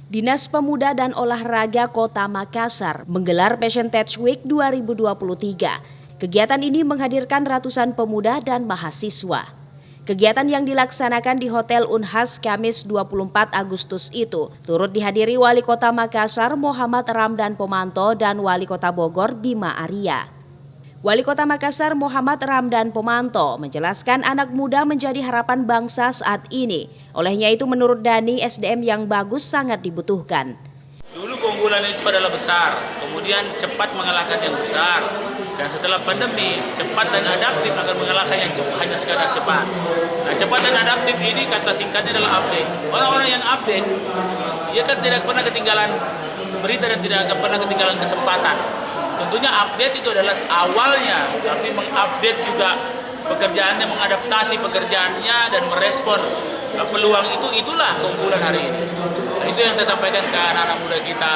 Dinas Pemuda dan Olahraga Kota Makassar menggelar Passion Tech Week 2023. Kegiatan ini menghadirkan ratusan pemuda dan mahasiswa. Kegiatan yang dilaksanakan di Hotel Unhas Kamis 24 Agustus itu turut dihadiri Wali Kota Makassar Muhammad Ramdan Pomanto dan Wali Kota Bogor Bima Arya. Wali Kota Makassar Muhammad Ramdan Pomanto menjelaskan anak muda menjadi harapan bangsa saat ini. Olehnya itu menurut Dani, SDM yang bagus sangat dibutuhkan. Dulu keunggulan itu adalah besar, kemudian cepat mengalahkan yang besar. Dan setelah pandemi, cepat dan adaptif akan mengalahkan yang hanya sekadar cepat. Nah, cepat dan adaptif ini kata singkatnya adalah update. Orang-orang yang update, dia kan tidak pernah ketinggalan berita dan tidak akan pernah ketinggalan kesempatan. Tentunya update itu adalah awalnya, tapi mengupdate juga pekerjaannya, mengadaptasi pekerjaannya dan merespon peluang itulah keunggulan hari ini. Nah, itu yang saya sampaikan ke anak-anak muda kita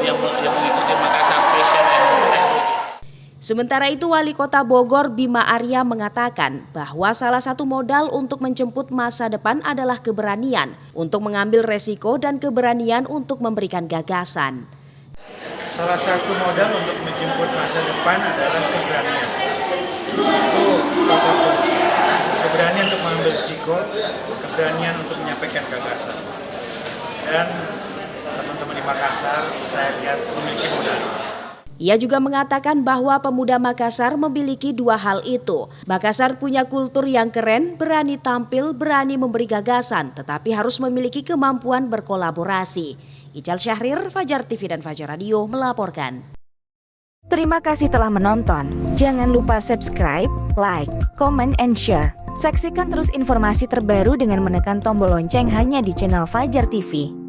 yang mengikuti Makassar Passion and Tech Week. Sementara itu, Wali Kota Bogor Bima Arya mengatakan bahwa salah satu modal untuk menjemput masa depan adalah keberanian untuk mengambil resiko dan keberanian untuk memberikan gagasan. Salah satu modal untuk menjemput masa depan adalah keberanian. Itu kata kunci. Keberanian untuk mengambil risiko, keberanian untuk menyampaikan gagasan. Dan teman-teman di Makassar, saya lihat memiliki modal ini. Ia juga mengatakan bahwa pemuda Makassar memiliki dua hal itu. Makassar punya kultur yang keren, berani tampil, berani memberi gagasan, tetapi harus memiliki kemampuan berkolaborasi. Ical Syahrir, Fajar TV dan Fajar Radio melaporkan. Terima kasih telah menonton. Jangan lupa subscribe, like, comment, and share. Saksikan terus informasi terbaru dengan menekan tombol lonceng hanya di channel Fajar TV.